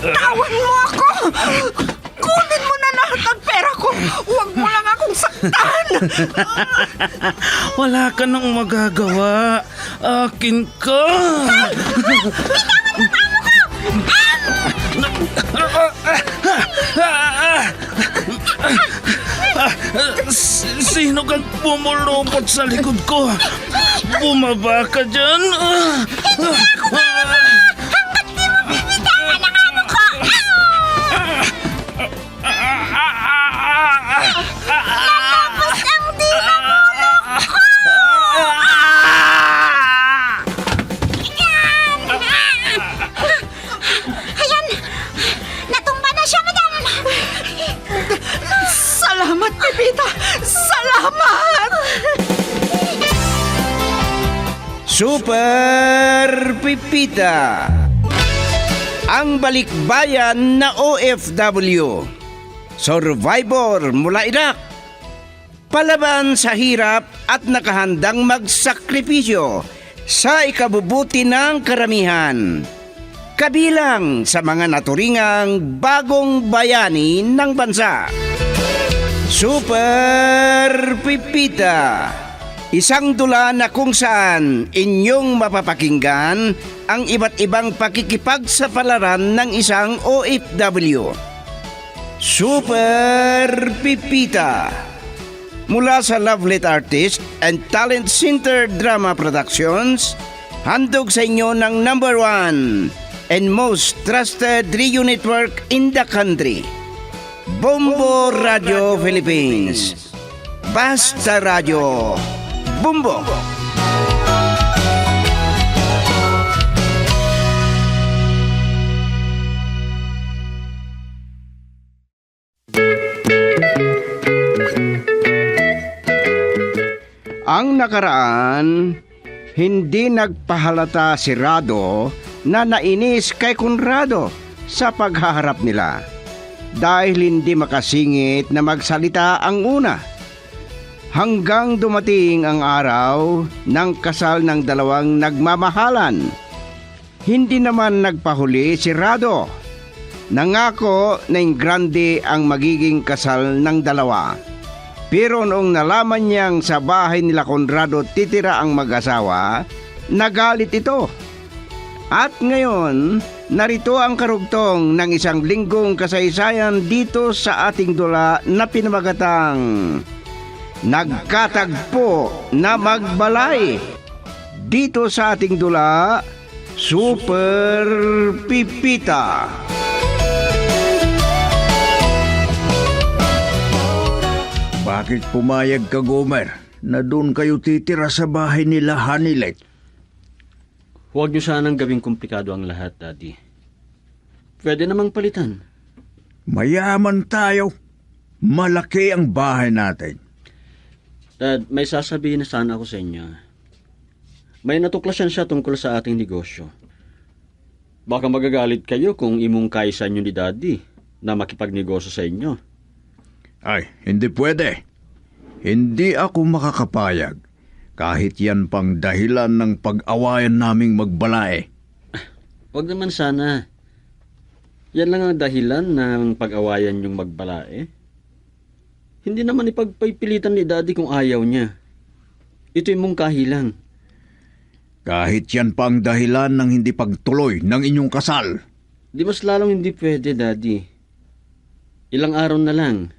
Bitawan mo ako! Kunin mo na lahat ng pera ko! Huwag mo lang akong saktan! Wala ka nang magagawa. Akin ka. Sino kang pumulupot sa likod ko? Bumaba ka dyan. Ayan! Natumba na siya, madam! Salamat, Pepita! Salamat! Super Pipita, ang balikbayan na OFW, survivor mula Iraq, palaban sa hirap at nakahandang magsakripisyo sa ikabubuti ng karamihan, kabilang sa mga naturingang bagong bayani ng bansa. Super Pipita, isang dula na kung saan inyong mapapakinggan ang iba't ibang pakikipagsapalaran ng isang OFW. Super Pipita, mula sa Lovelet Artist and Talent Center Drama Productions, handog sa inyo ng #1 and most trusted radio network in the country, Bombo Radio Philippines. Basta Radio Bombo. Ang nakaraan, hindi nagpahalata si Rado na nainis kay Conrado sa paghaharap nila dahil hindi makasingit na magsalita ang una. Hanggang dumating ang araw ng kasal ng dalawang nagmamahalan. Hindi naman nagpahuli si Rado. Nangako na grande ang magiging kasal ng dalawa. Pero noong nalaman niyang sa bahay nila Conrado titira ang mag-asawa, nagalit ito. At ngayon, narito ang karugtong ng isang linggong kasaysayan dito sa ating dula na pinamagatang Nagkatagpo na Magbalay. Dito sa ating dula, Super Pipita. Bakit pumayag ka, Gomer, na doon kayo titira sa bahay nila Hanilet? Huwag niyo sanang gawing komplikado ang lahat, Daddy. Pwede namang palitan. Mayaman tayo. Malaki ang bahay natin. Dad, may sasabihin na sana ako sa inyo. May natuklasan siya tungkol sa ating negosyo. Baka magagalit kayo kung imong kaisan niyo ni Daddy na makipagnegosyo sa inyo. Ay, hindi pwede. Hindi ako makakapayag kahit yan pang dahilan ng pag-awayan naming magbalae. Huwag naman sana. Yan lang ang dahilan ng pag-awayan yung magbalae. Hindi naman ipagpipilitan ni Daddy kung ayaw niya. Ito yung mungkahi lang. Kahit yan pang dahilan ng hindi pagtuloy ng inyong kasal. Di mas lalong hindi pwede, Daddy. Ilang araw na lang.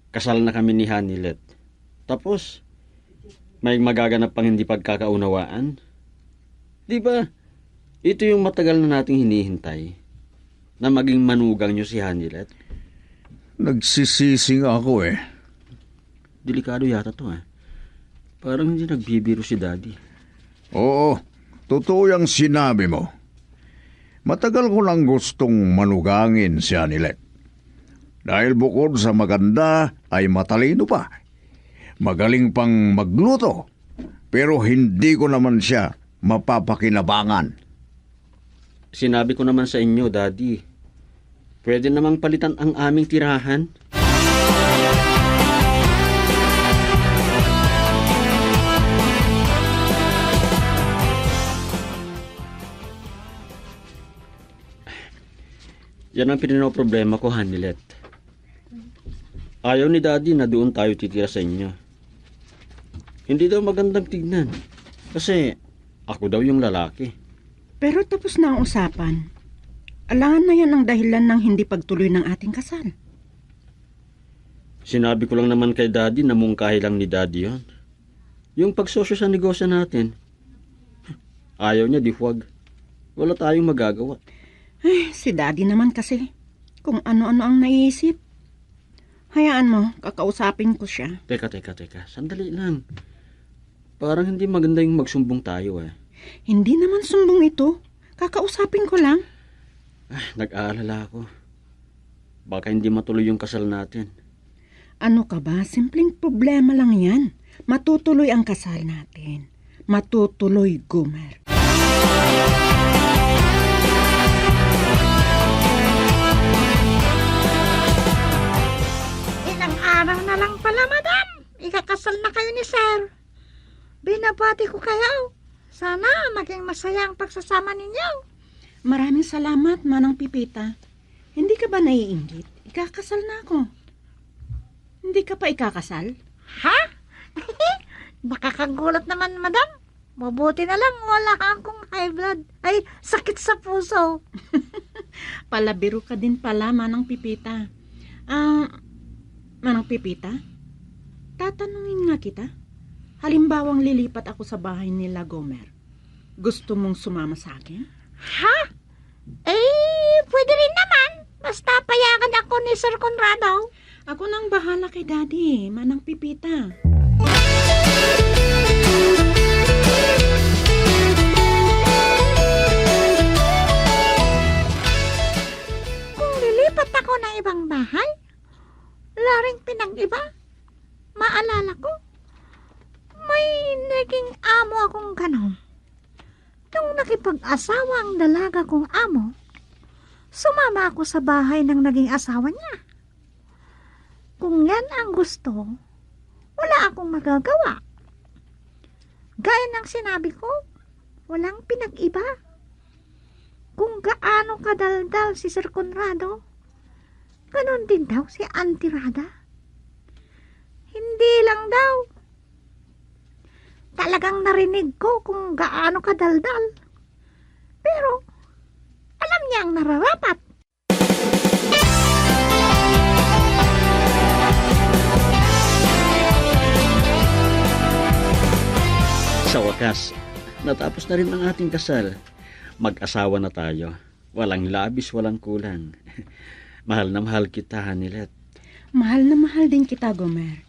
Kasal na kami ni Hanilet. Tapos, may magaganap pang hindi pagkakaunawaan. Di ba? Ito yung matagal na nating hinihintay. Na maging manugang niyo si Hanilet. Nagsisising ako eh. Delikado yata to. Parang hindi nagbibiro si Daddy. Oo, totoo yung sinabi mo. Matagal ko lang gustong manugangin si Hanilet. Dahil bukod sa maganda ay matalino pa. Magaling pang magluto. Pero hindi ko naman siya mapapakinabangan. Sinabi ko naman sa inyo, Daddy. Pwede namang palitan ang aming tirahan. Yan ang problema ko, Hanilet. Ayaw ni Daddy na doon tayo titira sa inyo. Hindi daw magandang tignan. Kasi ako daw yung lalaki. Pero tapos na ang usapan. Alangan na yan ang dahilan ng hindi pagtuloy ng ating kasal. Sinabi ko lang naman kay Daddy na mungkahi lang ni Daddy yon. Yung pagsosyo sa negosyo natin. Ayaw niya, di huwag. Wala tayong magagawa. Si Daddy naman kasi. Kung ano-ano ang naiisip. Hayaan mo, kakausapin ko siya. Teka. Sandali lang. Parang hindi maganda yung magsumbong tayo eh. Hindi naman sumbong ito. Kakausapin ko lang. Nag-aalala ako. Baka hindi matuloy yung kasal natin. Ano ka ba? Simpleng problema lang yan. Matutuloy ang kasal natin. Matutuloy, Gomer. Ilang araw na lang pala, madam. Ikakasal na kayo ni sir. Binabati ko kayo. Sana maging masaya ang pagsasama ninyo. Maraming salamat, Manang Pipita. Hindi ka ba naiinggit? Ikakasal na ako. Hindi ka pa ikakasal? Ha? Makakagulat naman, madam. Mabuti na lang wala akong high blood. Ay, sakit sa puso. Palabiro ka din pala, Manang Pipita. Manang Pipita? Tatanungin nga kita. Halimbawang lilipat ako sa bahay nila Gomer. Gusto mong sumama sa akin? Ha? Pwede rin naman. Basta payagan ako ni Sir Conrado. Ako nang bahala kay Daddy, Manang Pipita. Kung lilipat ako ng ibang bahay, laring pinag-iba. Maalala ko, may naging amo akong ganon. Nung nakipag-asawa ang dalaga kong amo, sumama ako sa bahay ng naging asawa niya. Kung yan ang gusto, wala akong magagawa. Gaya ng sinabi ko, walang pinag-iba. Kung gaano kadaldal si Sir Conrado, ganon din daw si Auntie Rada. Hindi lang daw. Talagang narinig ko kung gaano kadaldal. Pero, alam niya ang nararapat. Sa wakas, natapos na rin ang ating kasal. Mag-asawa na tayo. Walang labis, walang kulang. Mahal na mahal kita, Hanilet. Mahal na mahal din kita, Gomer.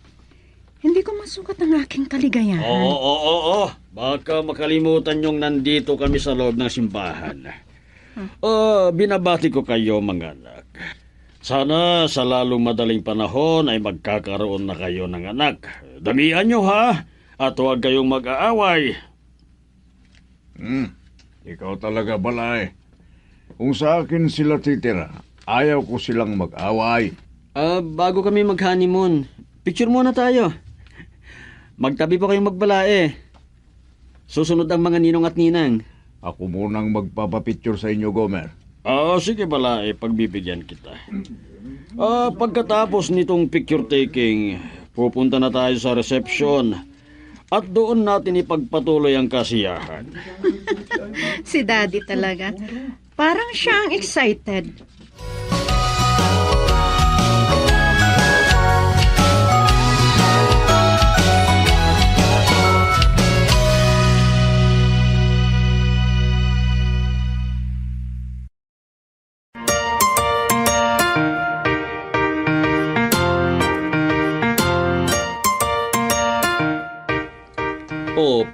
Hindi ko masukat ang aking kaligayahan. Oo. Baka makalimutan yung nandito kami sa loob ng simbahan. Binabati ko kayo, mga anak. Sana sa lalong madaling panahon ay magkakaroon na kayo ng anak. Damihan nyo, ha? At huwag kayong mag-aaway. Ikaw talaga, Balay. Kung sa akin sila titira, ayaw ko silang mag-away. Bago kami mag-honeymoon, picture muna tayo. Magtabi pa kayong magbalae. Susunod ang mga ninong at ninang. Ako munang magpapapicture sa inyo, Gomer. Sige balae, pagbibigyan kita. Pagkatapos nitong picture taking, pupunta na tayo sa reception. At doon natin ipagpatuloy ang kasiyahan. Si Daddy talaga. Parang siyang excited.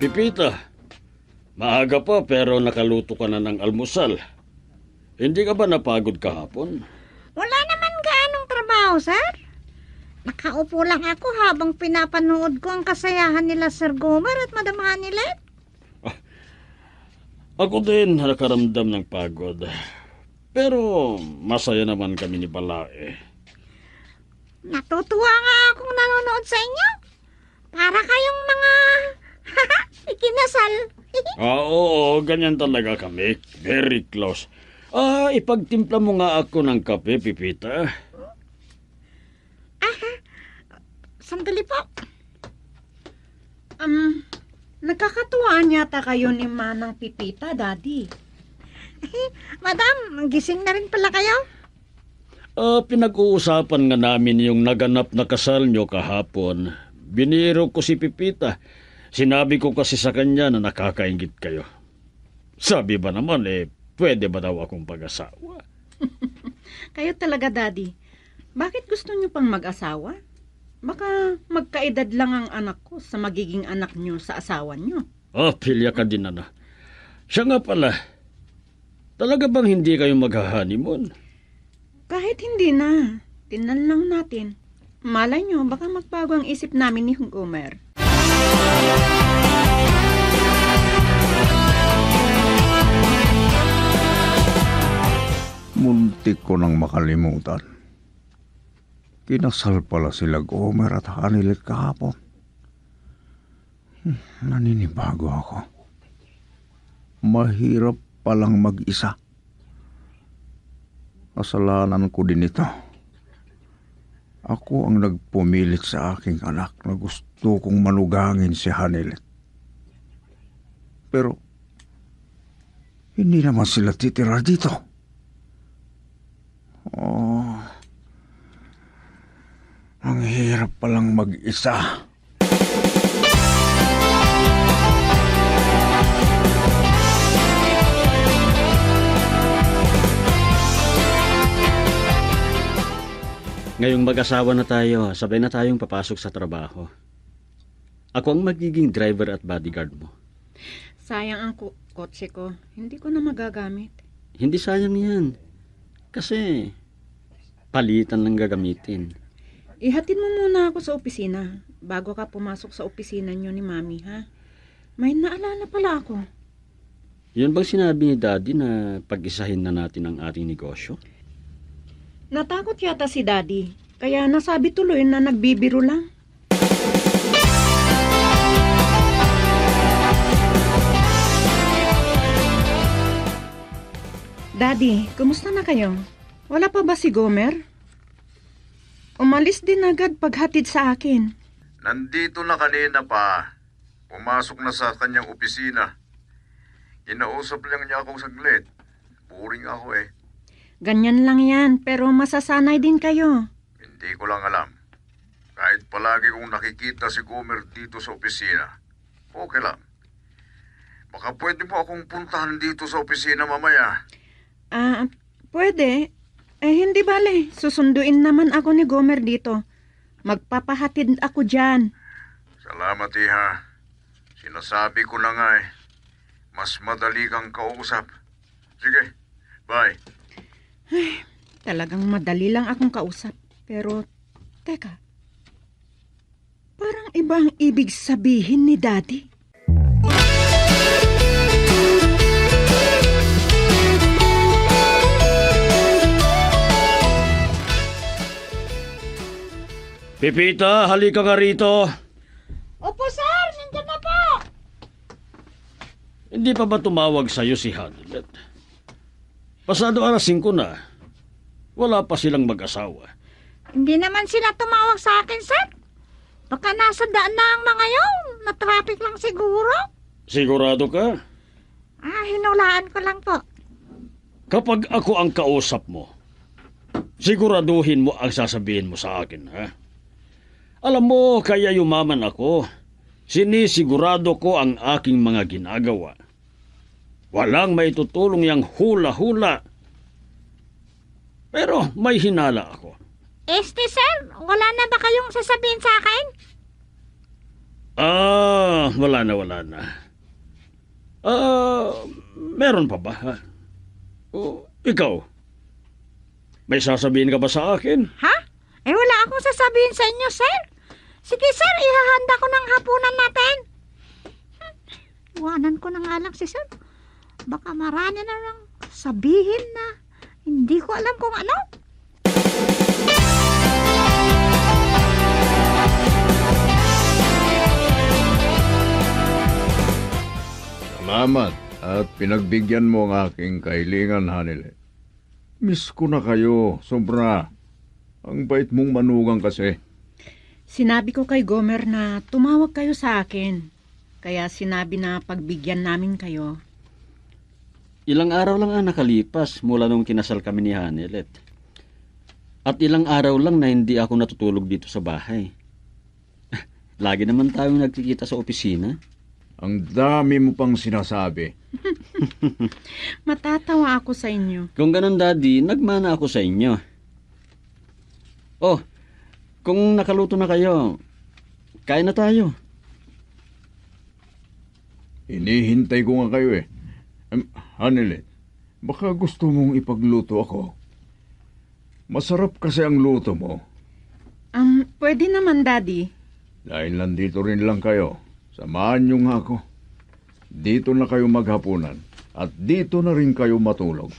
Pipita, maaga pa pero nakaluto ka na ng almusal. Hindi ka ba napagod kahapon? Wala naman gaanong trabaho, sir. Nakaupo lang ako habang pinapanood ko ang kasayahan nila Sir Gomer at Madam Hanilet. Ako din nakaramdam ng pagod. Pero masaya naman kami ni Balae. Natutuwa nga akong nanonood sa inyo. Para kayong mga ikinasal. Oo, ganyan talaga kami. Very close. Ipagtimpla mo nga ako ng kape, Pipita. Sandali po. Nagkakatuwaan yata kayo ni Manang Pipita, Daddy. Madam, gising na rin pala kayo? Pinag-uusapan nga namin yung naganap na kasal nyo kahapon. Biniro ko si Pipita. Sinabi ko kasi sa kanya na nakakaingit kayo. Sabi ba naman, pwede ba daw akong pag-asawa? Kayo talaga, Daddy. Bakit gusto niyo pang mag-asawa? Baka magkaedad lang ang anak ko sa magiging anak niyo sa asawa niyo. Pilya ka din, ana. Siya nga pala, talaga bang hindi kayo mag-honeymoon? Kahit hindi na, tinan lang natin. Malay niyo, baka magbago ang isip namin ni Gomer. Muntik ko nang makalimutan. Kinasal pala sila Gomer at Hanilet kahapon. Naninibago ako. Mahirap palang mag-isa. Kasalanan ko din ito. Ako ang nagpumilit sa aking anak na gusto kong manugangin si Hanilet. Pero, hindi naman sila titira dito. Ang hirap palang mag-isa. Ngayong mag-asawa na tayo, sabay na tayong papasok sa trabaho. Ako ang magiging driver at bodyguard mo. Sayang ang kotse ko. Hindi ko na magagamit. Hindi sayang yan. Kasi palitan lang gagamitin. Ihatid mo muna ako sa opisina bago ka pumasok sa opisina niyo ni Mami, ha? May naalala pala ako. Yun bang sinabi ni Daddy na pag-isahin na natin ang ating negosyo? Natakot yata si Daddy, kaya nasabi tuloy na nagbibiro lang. Daddy, kumusta na kayo? Wala pa ba si Gomer? Umalis din agad paghatid sa akin. Nandito na kanina pa. Pumasok na sa kanyang opisina. Kinausap lang niya akong saglit. Boring ako eh. Ganyan lang yan, pero masasanay din kayo. Hindi ko lang alam. Kahit palagi kong nakikita si Gomer dito sa opisina, okay lang. Baka pwede mo akong puntahan dito sa opisina mamaya. Pwede. Hindi bale. Susunduin naman ako ni Gomer dito. Magpapahatid ako dyan. Salamat, Iha. Sinasabi ko na nga eh. Mas madali kang kausap. Sige, bye. Talagang madali lang akong kausap. Pero, teka. Parang iba ang ibig sabihin ni Daddy. Pipita, halika nga rito. Opo, sir. Nandiyan na po. Hindi pa ba tumawag sa'yo si Hanilet? Pasado 5:00 na. Wala pa silang mag-asawa. Hindi naman sila tumawag sa akin, sir. Baka nasa daan na ang mga yun. Na-traffic lang siguro. Sigurado ka? Hinulaan ko lang po. Kapag ako ang kausap mo, siguraduhin mo ang sasabihin mo sa akin, ha? Alam mo, kaya yumaman ako. Sinisigurado ko ang aking mga ginagawa. Walang maitutulong yang hula-hula. Pero may hinala ako. Sir, wala na ba kayong sasabihin sa akin? Wala na. Meron pa ba? Ha? Ikaw, may sasabihin ka ba sa akin? Ha? Wala akong sasabihin sa inyo, sir. Sige, sir, ihahanda ko ng hapunan natin. Iwanan ko na nga lang si sir. Baka marami na lang sabihin na hindi ko alam kung ano. Salamat at pinagbigyan mo ang aking kahilingan, Hanilet. Miss ko na kayo, sobra. Ang bait mong manugang kasi. Sinabi ko kay Gomer na tumawag kayo sa akin. Kaya sinabi na pagbigyan namin kayo. Ilang araw lang ang nakalipas mula nung kinasal kami ni Hanilet. At ilang araw lang na hindi ako natutulog dito sa bahay. Lagi naman tayong nagkikita sa opisina. Ang dami mo pang sinasabi. Matatawa ako sa inyo. Kung ganun, Daddy, nagmana ako sa inyo. Oh, kung nakaluto na kayo, kain na tayo. Hinihintay ko nga kayo eh. Hanilet, baka gusto mong ipagluto ako. Masarap kasi ang luto mo. Pwede naman, Daddy. Dahil nandito rin lang kayo, samahan niyo nga ako. Dito na kayo maghapunan at dito na rin kayo matulog.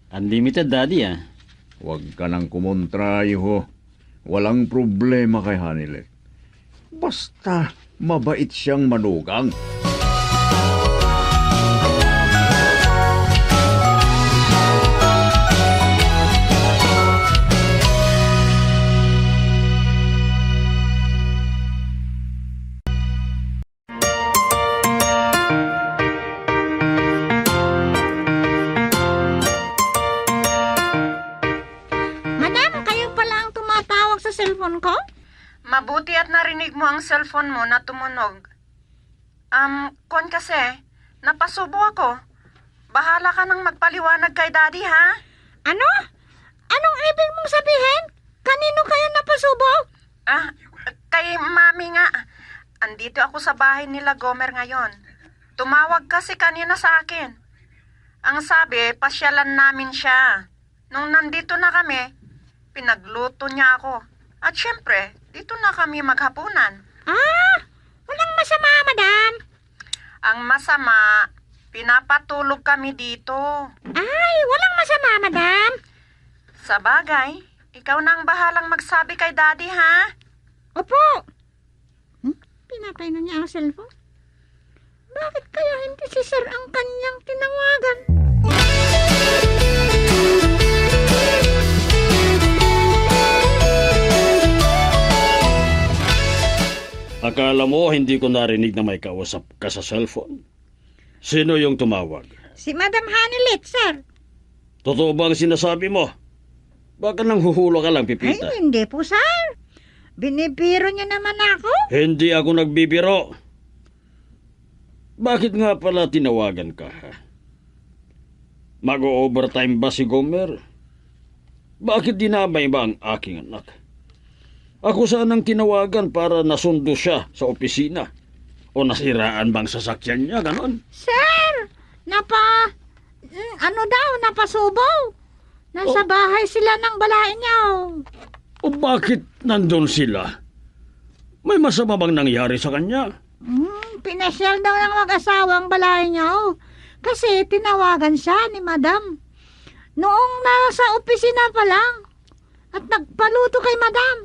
Unlimited, Daddy, ah. Huwag ka nang kumontra, iho. Walang problema kay Hanilet. Basta mabait siyang manugang. Madam, kayo pala ang tumatawag sa cellphone ko? Mabuti at narinig mo ang cellphone mo na tumunog. Kon kasi, napasubo ako. Bahala ka nang magpaliwanag kay Daddy, ha? Ano? Anong ibig mong sabihin? Kanino kayo napasubo? Kay Mami nga. Andito ako sa bahay nila Gomer ngayon. Tumawag kasi kanina sa akin. Ang sabi, pasyalan namin siya. Nung nandito na kami, pinagluto niya ako. At syempre, dito na kami maghapunan. Walang masama, madam. Ang masama, pinapatulog kami dito. Ay, walang masama, madam. Sa bagay, ikaw na ang bahalang magsabi kay Daddy, ha? Opo. Pinatay na niya ang cellphone. Bakit kaya hindi si Sir ang kanyang tinawagan? Akala mo hindi ko narinig na may kausap ka sa cellphone? Sino yung tumawag? Si Madam Hanilet, sir. Totoo ba ang sinasabi mo? Baka nang huhulo ka lang, Ay, Pipita. hindi po, sir. Binibiro niya naman ako. Hindi ako nagbibiro. Bakit nga pala tinawagan ka, ha? Mag-overtime ba si Gomer? Bakit dinamay ba ang aking anak? Ako sanang tinawagan para nasundo siya sa opisina. O nasiraan bang sasakyan niya, ganon? Sir, napasubaw. Nasa bahay sila ng balain niyo. O bakit nandun sila? May masama bang nangyari sa kanya? Pinasyal daw ng mag-asawa ang balain niyo. Kasi tinawagan siya ni Madam. Noong nasa opisina pa lang. At nagpaluto kay Madam.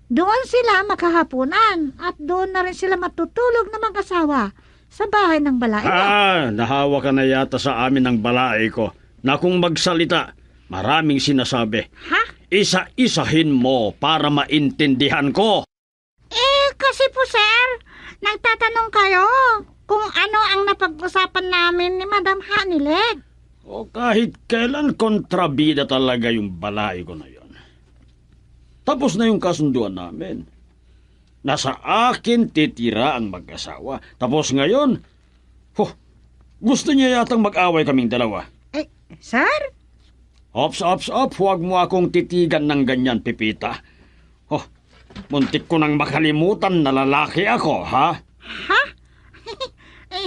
Doon sila makahapunan. At doon na rin sila matutulog na mag-asawa sa bahay ng balain niyo. Nahawa ka na yata sa amin ng balai ko na kung magsalita, maraming sinasabi. Ha? Isa-isahin mo para maintindihan ko. Kasi po, sir, nagtatanong kayo kung ano ang napag-usapan namin ni Madam Hanilet. O kahit kailan kontrabida talaga yung balai ko na yon. Tapos na yung kasunduan namin. Nasa akin titira ang mag-asawa. Tapos ngayon, gusto niya yatang mag-away kaming dalawa. Sir? Ops, huwag mo akong titigan ng ganyan, Pipita. Muntik ko nang makalimutan na lalaki ako, ha? Ha?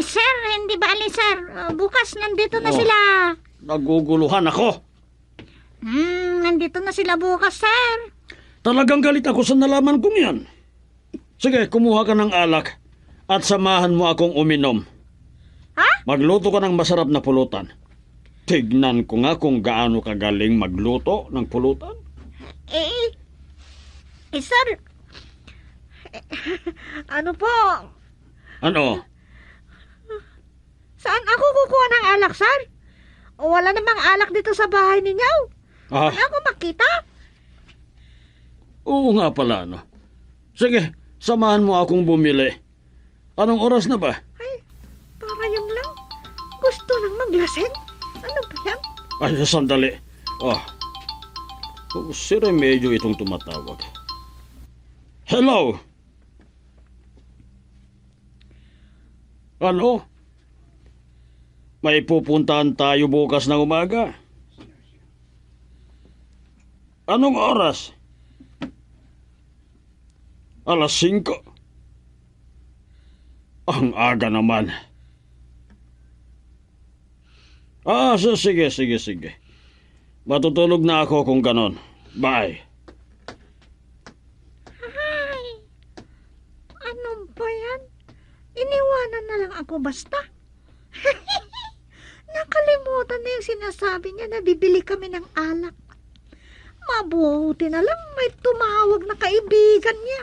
Sir, hindi ba sir? Bukas nandito na sila. Naguguluhan ako. Nandito na sila bukas, sir. Talagang galit ako sa nalaman kong yan. Sige, kumuha ka ng alak at samahan mo akong uminom. Ha? Magluto ka ng masarap na pulutan. Tignan ko nga kung gaano kagaling magluto ng pulutan. Sir. Ano po? Ano? Saan ako kukuha ng alak, sir? Wala namang alak dito sa bahay ninyo. Ah, Wala ako makita. oo nga pala, no. Sige, samahan mo akong bumili. Anong oras na ba? Ay, para yung lang. Gusto lang maglasing. Ano ba yan? Ay, sandali. Si Remedyo itong tumatawag. Hello? Ano? May pupuntahan tayo bukas ng umaga. Anong oras? Alas 5. Ang aga naman. Sige. Matutulog na ako kung ganon. Bye. Ay, ano ba yan? Iniwanan na lang ako basta. Nakalimutan na yung sinasabi niya na bibili kami ng alak. Mabuti na lang may tumawag na kaibigan niya.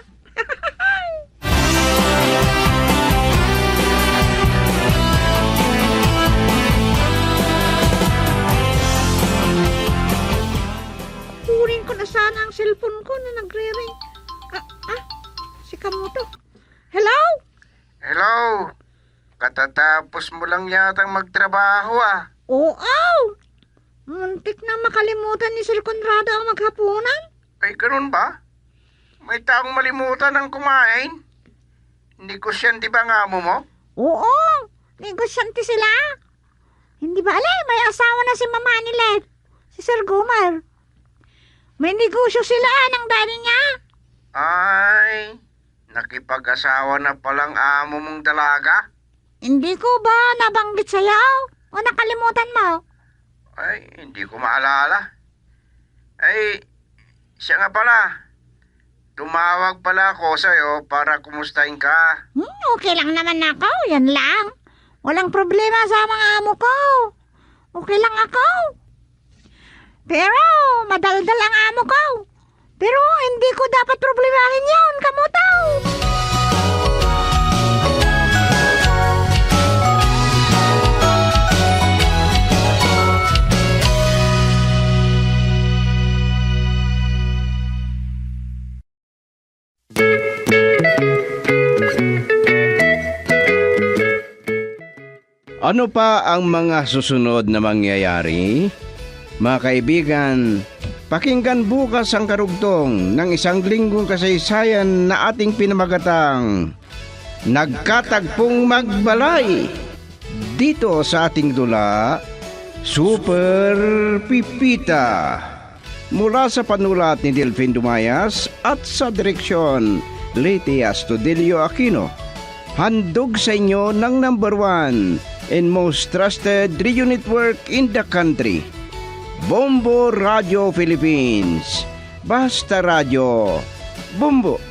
Kunin ko na sana ang cellphone ko na nagre-ring. Si Kamuto. Hello? Hello? Katatapos mo lang yatang magtrabaho Oo. Muntik na makalimutan ni Sir Conrado ang maghapunan. Ay, ganun ba? May taong malimutan ng kumain? Negosyante ba nga mo? Oo. Negosyante sila. Hindi ba alay, may asawa na si Mama Anilet. Si Sir Gomer. May negosyo sila ng daddy niya. Ay, nakipag-asawa na palang amo mong dalaga? Hindi ko ba nabanggit sa'yo? O nakalimutan mo? Ay, hindi ko maalala. Ay, siya nga pala. Tumawag pala ako sa'yo para kumustahin ka. Okay lang naman ako. Yan lang. Walang problema sa mga amo ko. Okay lang ako. Pero, madaldal ang amo ko. Pero, hindi ko dapat problemahin yun, Kamutaw. Ano pa ang mga susunod na mangyayari? Mga kaibigan, pakinggan bukas ang karugtong ng isang linggong kasaysayan na ating pinamagatang Nagkatagpong Magbalay. Dito sa ating dula, Super Pipita. Mula sa panulat ni Delfin Dumayas at sa direksyon Leti Astudillo Aquino. Handog sa inyo ng number 1 and most trusted radio network in the country. Bombo Radio Philippines. Basta Radio. Bombo.